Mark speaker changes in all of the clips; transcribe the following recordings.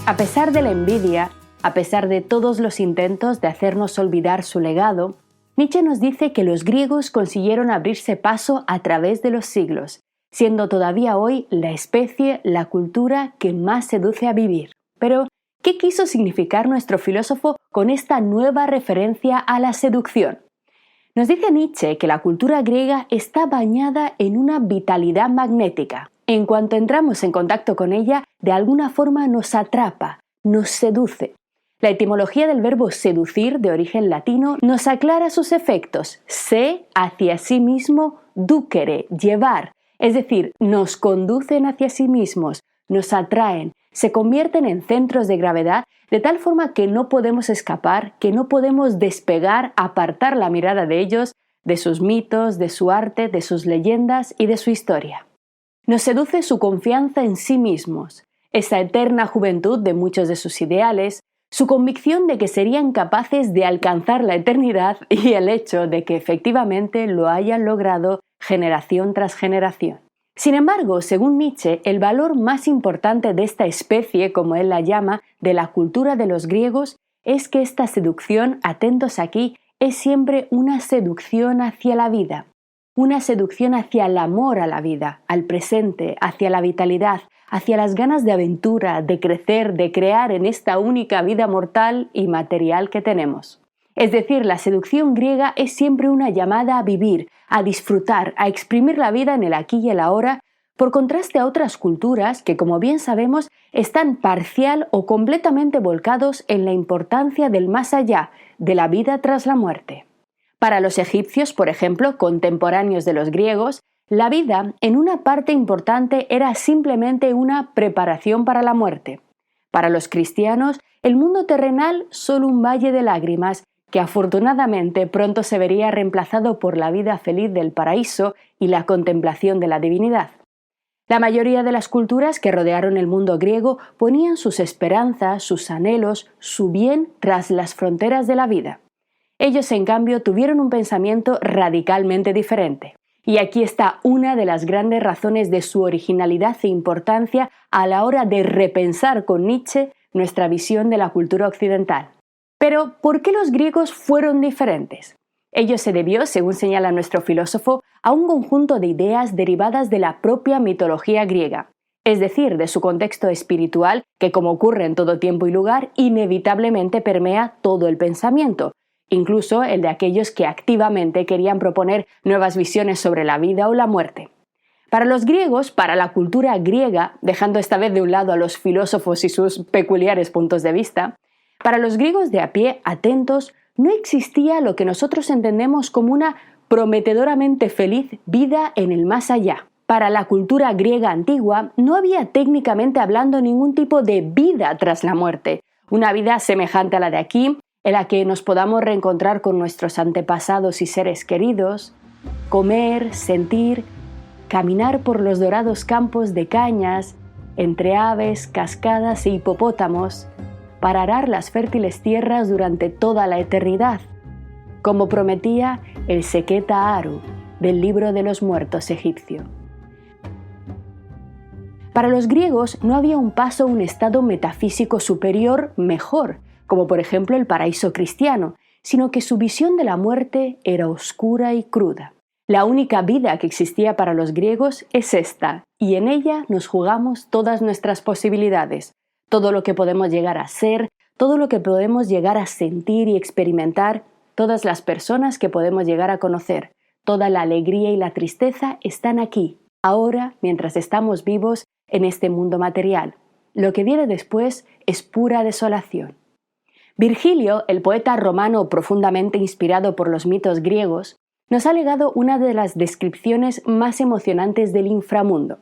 Speaker 1: A pesar de la envidia, a pesar de todos los intentos de hacernos olvidar su legado, Nietzsche nos dice que los griegos consiguieron abrirse paso a través de los siglos, siendo todavía hoy la especie, la cultura que más seduce a vivir. Pero, ¿qué quiso significar nuestro filósofo con esta nueva referencia a la seducción? Nos dice Nietzsche que la cultura griega está bañada en una vitalidad magnética. En cuanto entramos en contacto con ella, de alguna forma nos atrapa, nos seduce. La etimología del verbo seducir, de origen latino, nos aclara sus efectos. Se, hacia sí mismo, ducere, llevar. Es decir, nos conducen hacia sí mismos, nos atraen, se convierten en centros de gravedad de tal forma que no podemos escapar, que no podemos despegar, apartar la mirada de ellos, de sus mitos, de su arte, de sus leyendas y de su historia. Nos seduce su confianza en sí mismos, esa eterna juventud de muchos de sus ideales, su convicción de que serían capaces de alcanzar la eternidad y el hecho de que efectivamente lo hayan logrado generación tras generación. Sin embargo, según Nietzsche, el valor más importante de esta especie, como él la llama, de la cultura de los griegos, es que esta seducción, atentos aquí, es siempre una seducción hacia la vida, una seducción hacia el amor a la vida, al presente, hacia la vitalidad, hacia las ganas de aventura, de crecer, de crear en esta única vida mortal y material que tenemos. Es decir, la seducción griega es siempre una llamada a vivir, a disfrutar, a exprimir la vida en el aquí y el ahora, por contraste a otras culturas que, como bien sabemos, están parcial o completamente volcados en la importancia del más allá, de la vida tras la muerte. Para los egipcios, por ejemplo, contemporáneos de los griegos, la vida, en una parte importante, era simplemente una preparación para la muerte. Para los cristianos, el mundo terrenal solo un valle de lágrimas, que afortunadamente pronto se vería reemplazado por la vida feliz del paraíso y la contemplación de la divinidad. La mayoría de las culturas que rodearon el mundo griego ponían sus esperanzas, sus anhelos, su bien tras las fronteras de la vida. Ellos, en cambio, tuvieron un pensamiento radicalmente diferente. Y aquí está una de las grandes razones de su originalidad e importancia a la hora de repensar con Nietzsche nuestra visión de la cultura occidental. Pero, ¿por qué los griegos fueron diferentes? Ello se debió, según señala nuestro filósofo, a un conjunto de ideas derivadas de la propia mitología griega, es decir, de su contexto espiritual que, como ocurre en todo tiempo y lugar, inevitablemente permea todo el pensamiento, incluso el de aquellos que activamente querían proponer nuevas visiones sobre la vida o la muerte. Para los griegos, para la cultura griega, dejando esta vez de un lado a los filósofos y sus peculiares puntos de vista, para los griegos de a pie, atentos, no existía lo que nosotros entendemos como una prometedoramente feliz vida en el más allá. Para la cultura griega antigua no había técnicamente hablando ningún tipo de vida tras la muerte, una vida semejante a la de aquí, en la que nos podamos reencontrar con nuestros antepasados y seres queridos, comer, sentir, caminar por los dorados campos de cañas, entre aves, cascadas e hipopótamos, para arar las fértiles tierras durante toda la eternidad, como prometía el Seketa Haru del libro de los muertos egipcio. Para los griegos no había un paso a un estado metafísico superior mejor, como por ejemplo el paraíso cristiano, sino que su visión de la muerte era oscura y cruda. La única vida que existía para los griegos es esta, y en ella nos jugamos todas nuestras posibilidades, todo lo que podemos llegar a ser, todo lo que podemos llegar a sentir y experimentar, todas las personas que podemos llegar a conocer, toda la alegría y la tristeza están aquí, ahora, mientras estamos vivos en este mundo material. Lo que viene después es pura desolación. Virgilio, el poeta romano profundamente inspirado por los mitos griegos, nos ha legado una de las descripciones más emocionantes del inframundo.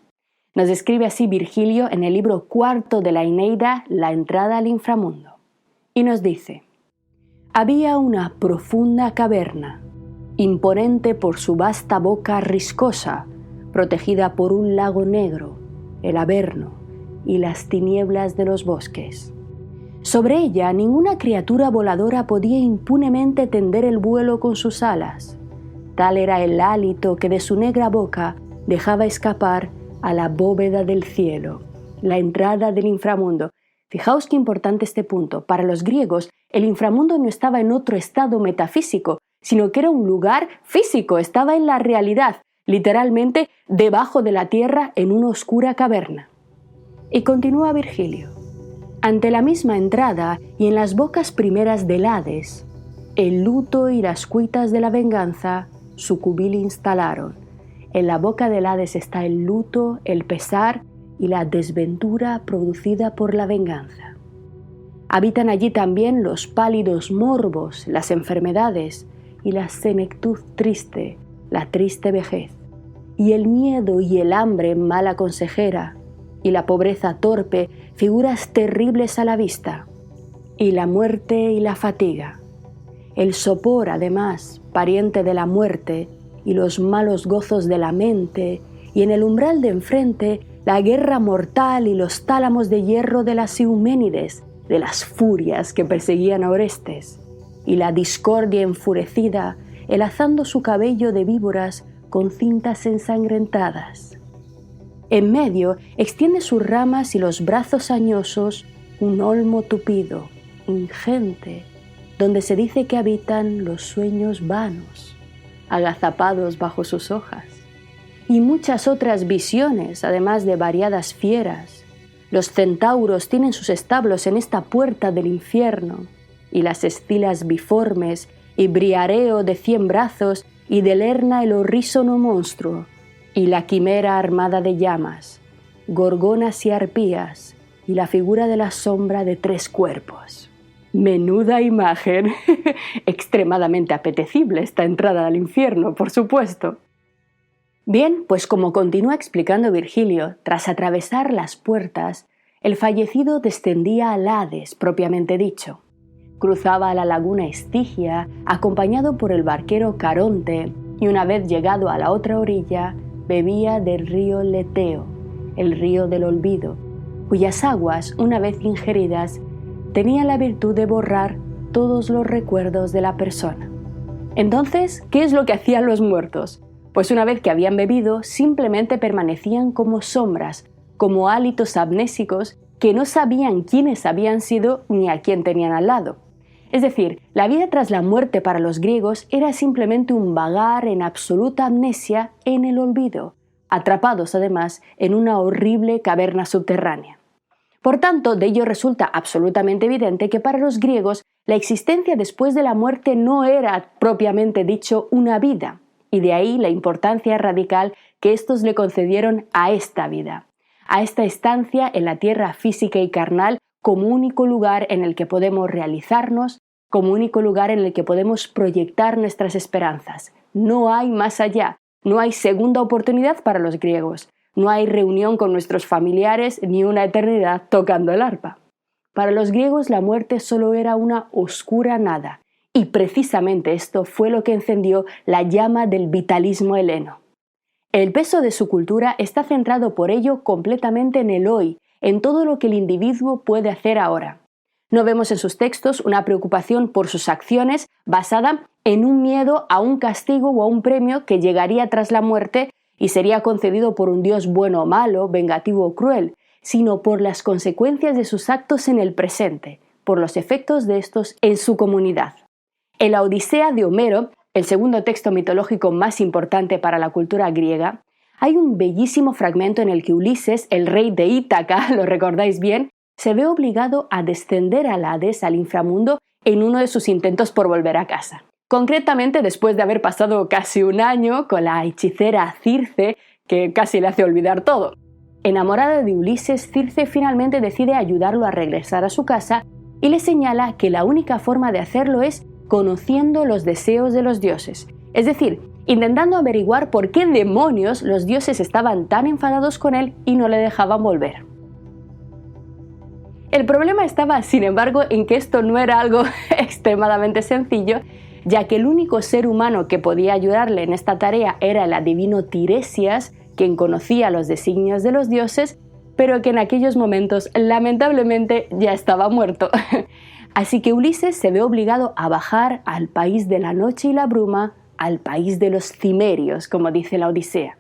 Speaker 1: Nos describe así Virgilio en el libro cuarto de la Eneida, La entrada al inframundo. Y nos dice: había una profunda caverna, imponente por su vasta boca riscosa, protegida por un lago negro, el Averno y las tinieblas de los bosques. Sobre ella ninguna criatura voladora podía impunemente tender el vuelo con sus alas. Tal era el hálito que de su negra boca dejaba escapar a la bóveda del cielo, la entrada del inframundo. Fijaos qué importante este punto. Para los griegos, el inframundo no estaba en otro estado metafísico, sino que era un lugar físico, estaba en la realidad, literalmente debajo de la tierra en una oscura caverna. Y continúa Virgilio. Ante la misma entrada y en las bocas primeras del Hades, el luto y las cuitas de la venganza su cubil instalaron. En la boca del Hades está el luto, el pesar y la desventura producida por la venganza. Habitan allí también los pálidos morbos, las enfermedades y la senectud triste, la triste vejez, y el miedo y el hambre mala consejera, y la pobreza torpe, figuras terribles a la vista, y la muerte y la fatiga. El sopor, además, pariente de la muerte, y los malos gozos de la mente, y en el umbral de enfrente, la guerra mortal y los tálamos de hierro de las Euménides, de las furias que perseguían a Orestes, y la discordia enfurecida, enlazando su cabello de víboras con cintas ensangrentadas. En medio extiende sus ramas y los brazos añosos un olmo tupido, ingente, donde se dice que habitan los sueños vanos, agazapados bajo sus hojas, y muchas otras visiones, además de variadas fieras. Los centauros tienen sus establos en esta puerta del infierno, y las escilas biformes, y Briareo de 100 brazos, y de Lerna el horrísono monstruo, y la quimera armada de llamas, gorgonas y arpías, y la figura de la sombra de 3 cuerpos. Menuda imagen. Extremadamente apetecible esta entrada al infierno, por supuesto. Bien, pues como continúa explicando Virgilio, tras atravesar las puertas, el fallecido descendía al Hades, propiamente dicho. Cruzaba la laguna Estigia, acompañado por el barquero Caronte, y una vez llegado a la otra orilla, bebía del río Leteo, el río del olvido, cuyas aguas, una vez ingeridas, tenían la virtud de borrar todos los recuerdos de la persona. Entonces, ¿qué es lo que hacían los muertos? Pues una vez que habían bebido, simplemente permanecían como sombras, como hálitos amnésicos que no sabían quiénes habían sido ni a quién tenían al lado. Es decir, la vida tras la muerte para los griegos era simplemente un vagar en absoluta amnesia en el olvido, atrapados además en una horrible caverna subterránea. Por tanto, de ello resulta absolutamente evidente que para los griegos la existencia después de la muerte no era propiamente dicho una vida, y de ahí la importancia radical que estos le concedieron a esta vida, a esta estancia en la tierra física y carnal como único lugar en el que podemos realizarnos, como único lugar en el que podemos proyectar nuestras esperanzas. No hay más allá, no hay segunda oportunidad para los griegos. No hay reunión con nuestros familiares ni una eternidad tocando el arpa. Para los griegos la muerte solo era una oscura nada, y precisamente esto fue lo que encendió la llama del vitalismo heleno. El peso de su cultura está centrado por ello completamente en el hoy, en todo lo que el individuo puede hacer ahora. No vemos en sus textos una preocupación por sus acciones basada en un miedo a un castigo o a un premio que llegaría tras la muerte y sería concedido por un Dios bueno o malo, vengativo o cruel, sino por las consecuencias de sus actos en el presente, por los efectos de estos en su comunidad. En la Odisea de Homero, el segundo texto mitológico más importante para la cultura griega, hay un bellísimo fragmento en el que Ulises, el rey de Ítaca, lo recordáis bien, se ve obligado a descender al Hades, al inframundo, en uno de sus intentos por volver a casa. Concretamente, después de haber pasado casi un año con la hechicera Circe, que casi le hace olvidar todo. Enamorada de Ulises, Circe finalmente decide ayudarlo a regresar a su casa y le señala que la única forma de hacerlo es conociendo los deseos de los dioses, es decir, intentando averiguar por qué demonios los dioses estaban tan enfadados con él y no le dejaban volver. El problema estaba, sin embargo, en que esto no era algo extremadamente sencillo, ya que el único ser humano que podía ayudarle en esta tarea era el adivino Tiresias, quien conocía los designios de los dioses, pero que en aquellos momentos lamentablemente ya estaba muerto. Así que Ulises se ve obligado a bajar al país de la noche y la bruma, al país de los cimerios, como dice la Odisea.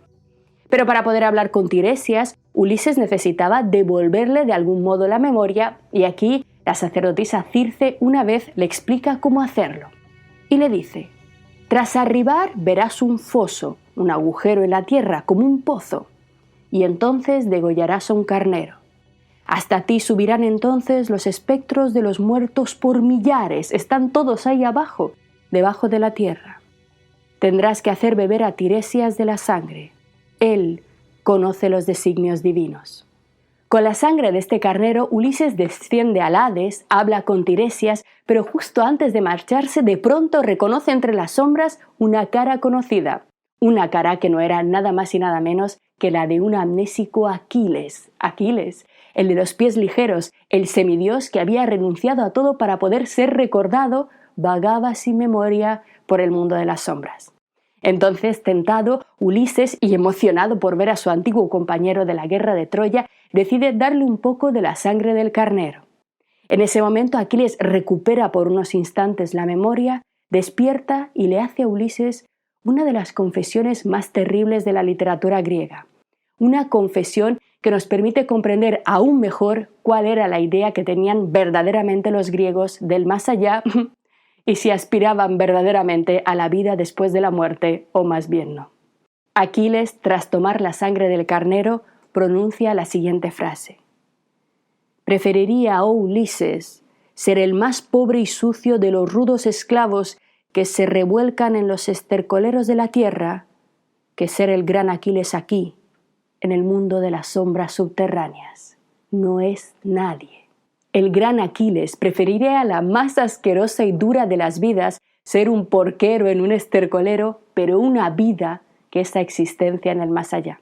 Speaker 1: Pero para poder hablar con Tiresias, Ulises necesitaba devolverle de algún modo la memoria, y aquí la sacerdotisa Circe una vez le explica cómo hacerlo. Y le dice: tras arribar verás un foso, un agujero en la tierra como un pozo, y entonces degollarás a un carnero. Hasta ti subirán entonces los espectros de los muertos por millares, están todos ahí abajo, debajo de la tierra. Tendrás que hacer beber a Tiresias de la sangre. Él conoce los designios divinos. Con la sangre de este carnero, Ulises desciende al Hades, habla con Tiresias, pero justo antes de marcharse, de pronto reconoce entre las sombras una cara conocida. Una cara que no era nada más y nada menos que la de un amnésico Aquiles. Aquiles, el de los pies ligeros, el semidios que había renunciado a todo para poder ser recordado, vagaba sin memoria por el mundo de las sombras. Entonces, tentado, Ulises, y emocionado por ver a su antiguo compañero de la guerra de Troya, decide darle un poco de la sangre del carnero. En ese momento, Aquiles recupera por unos instantes la memoria, despierta y le hace a Ulises una de las confesiones más terribles de la literatura griega. Una confesión que nos permite comprender aún mejor cuál era la idea que tenían verdaderamente los griegos del más allá y si aspiraban verdaderamente a la vida después de la muerte, o más bien no. Aquiles, tras tomar la sangre del carnero, pronuncia la siguiente frase: preferiría, oh Ulises, ser el más pobre y sucio de los rudos esclavos que se revuelcan en los estercoleros de la tierra, que ser el gran Aquiles aquí, en el mundo de las sombras subterráneas. No es nadie. El gran Aquiles preferiría a la más asquerosa y dura de las vidas ser un porquero en un estercolero, pero una vida que esa existencia en el más allá.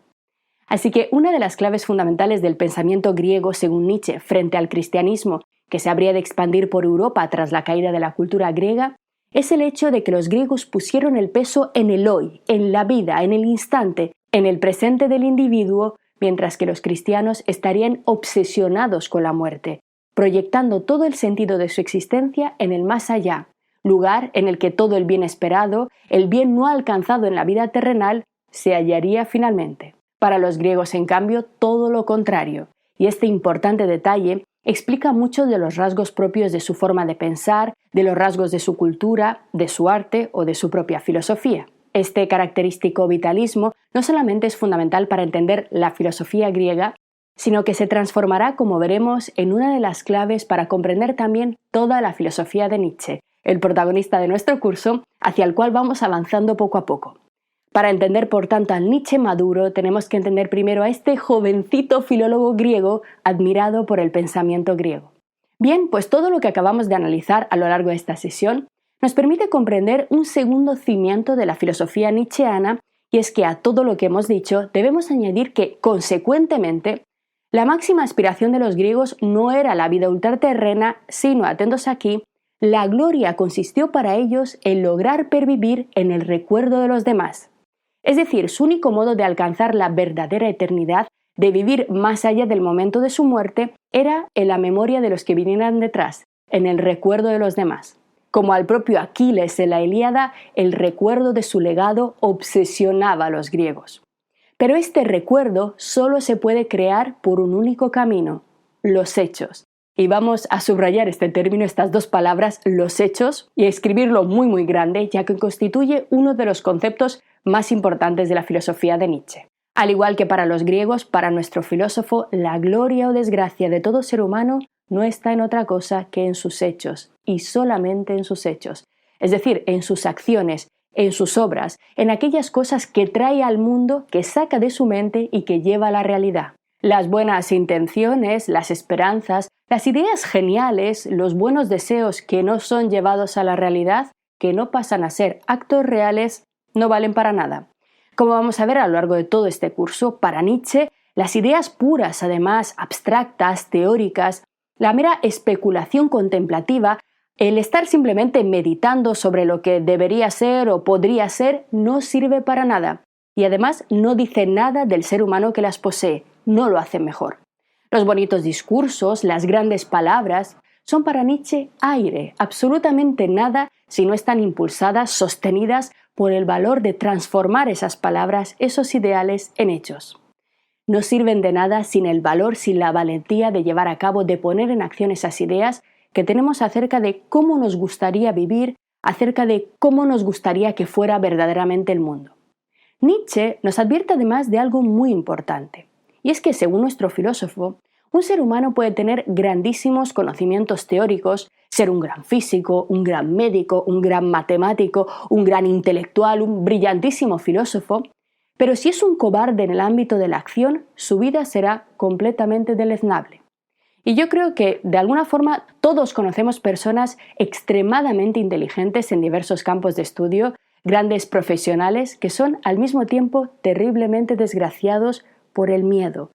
Speaker 1: Así que una de las claves fundamentales del pensamiento griego, según Nietzsche, frente al cristianismo, que se habría de expandir por Europa tras la caída de la cultura griega, es el hecho de que los griegos pusieron el peso en el hoy, en la vida, en el instante, en el presente del individuo, mientras que los cristianos estarían obsesionados con la muerte, proyectando todo el sentido de su existencia en el más allá, lugar en el que todo el bien esperado, el bien no alcanzado en la vida terrenal, se hallaría finalmente. Para los griegos, en cambio, todo lo contrario, y este importante detalle explica mucho de los rasgos propios de su forma de pensar, de los rasgos de su cultura, de su arte o de su propia filosofía. Este característico vitalismo no solamente es fundamental para entender la filosofía griega, sino que se transformará, como veremos, en una de las claves para comprender también toda la filosofía de Nietzsche, el protagonista de nuestro curso, hacia el cual vamos avanzando poco a poco. Para entender, por tanto, al Nietzsche maduro, tenemos que entender primero a este jovencito filólogo griego admirado por el pensamiento griego. Bien, pues todo lo que acabamos de analizar a lo largo de esta sesión nos permite comprender un segundo cimiento de la filosofía nietzscheana, y es que a todo lo que hemos dicho debemos añadir que, consecuentemente, la máxima aspiración de los griegos no era la vida ultraterrena, sino, atentos aquí, la gloria consistió para ellos en lograr pervivir en el recuerdo de los demás. Es decir, su único modo de alcanzar la verdadera eternidad, de vivir más allá del momento de su muerte, era en la memoria de los que vinieran detrás, en el recuerdo de los demás. Como al propio Aquiles en la Ilíada, el recuerdo de su legado obsesionaba a los griegos. Pero este recuerdo solo se puede crear por un único camino: los hechos. Y vamos a subrayar este término, estas dos palabras, los hechos, y a escribirlo muy muy grande, ya que constituye uno de los conceptos más importantes de la filosofía de Nietzsche. Al igual que para los griegos, para nuestro filósofo, la gloria o desgracia de todo ser humano no está en otra cosa que en sus hechos, y solamente en sus hechos, es decir, en sus acciones, en sus obras, en aquellas cosas que trae al mundo, que saca de su mente y que lleva a la realidad. Las buenas intenciones, las esperanzas, las ideas geniales, los buenos deseos que no son llevados a la realidad, que no pasan a ser actos reales, no valen para nada. Como vamos a ver a lo largo de todo este curso, para Nietzsche, las ideas puras, además abstractas, teóricas, la mera especulación contemplativa, el estar simplemente meditando sobre lo que debería ser o podría ser, no sirve para nada. Y además no dice nada del ser humano que las posee, no lo hace mejor. Los bonitos discursos, las grandes palabras, son para Nietzsche aire, absolutamente nada si no están impulsadas, sostenidas por el valor de transformar esas palabras, esos ideales, en hechos. No sirven de nada sin el valor, sin la valentía de llevar a cabo, de poner en acción esas ideas que tenemos acerca de cómo nos gustaría vivir, acerca de cómo nos gustaría que fuera verdaderamente el mundo. Nietzsche nos advierte además de algo muy importante, y es que, según nuestro filósofo, un ser humano puede tener grandísimos conocimientos teóricos, ser un gran físico, un gran médico, un gran matemático, un gran intelectual, un brillantísimo filósofo, pero si es un cobarde en el ámbito de la acción, su vida será completamente deleznable. Y yo creo que, de alguna forma, todos conocemos personas extremadamente inteligentes en diversos campos de estudio, grandes profesionales que son al mismo tiempo terriblemente desgraciados por el miedo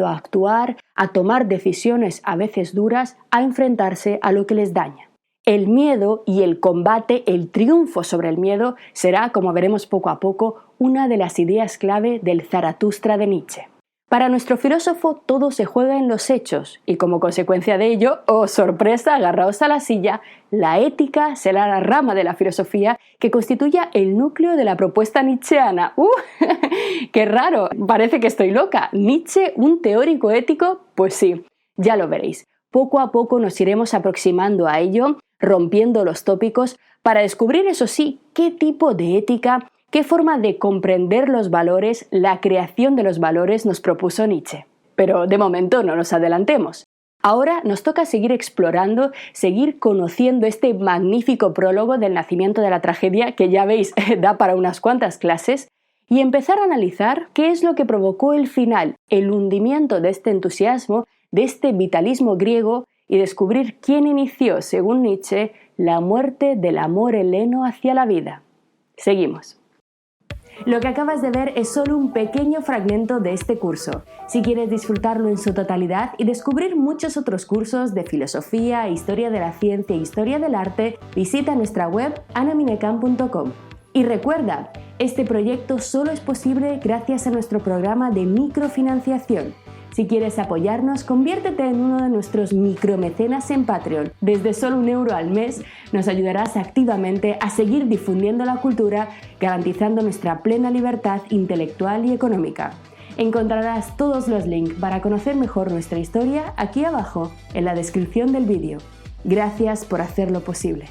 Speaker 1: a actuar, a tomar decisiones a veces duras, a enfrentarse a lo que les daña. El miedo y el combate, el triunfo sobre el miedo, será, como veremos poco a poco, una de las ideas clave del Zaratustra de Nietzsche. Para nuestro filósofo todo se juega en los hechos y como consecuencia de ello, ¡oh sorpresa, agarraos a la silla!, la ética será la rama de la filosofía que constituya el núcleo de la propuesta nietzscheana. ¡Qué raro! Parece que estoy loca. ¿Nietzsche, un teórico ético? Pues sí, ya lo veréis. Poco a poco nos iremos aproximando a ello, rompiendo los tópicos, para descubrir, eso sí, qué tipo de ética, qué forma de comprender los valores, la creación de los valores nos propuso Nietzsche. Pero de momento no nos adelantemos. Ahora nos toca seguir explorando, seguir conociendo este magnífico prólogo del nacimiento de la tragedia, que ya veis da para unas cuantas clases, y empezar a analizar qué es lo que provocó el final, el hundimiento de este entusiasmo, de este vitalismo griego, y descubrir quién inició, según Nietzsche, la muerte del amor heleno hacia la vida. Seguimos. Lo que acabas de ver es solo un pequeño fragmento de este curso. Si quieres disfrutarlo en su totalidad y descubrir muchos otros cursos de filosofía, historia de la ciencia e historia del arte, visita nuestra web anaminecam.com. Y recuerda, este proyecto solo es posible gracias a nuestro programa de microfinanciación. Si quieres apoyarnos, conviértete en uno de nuestros micromecenas en Patreon. Desde solo €1 al mes nos ayudarás activamente a seguir difundiendo la cultura, garantizando nuestra plena libertad intelectual y económica. Encontrarás todos los links para conocer mejor nuestra historia aquí abajo, en la descripción del vídeo. Gracias por hacerlo posible.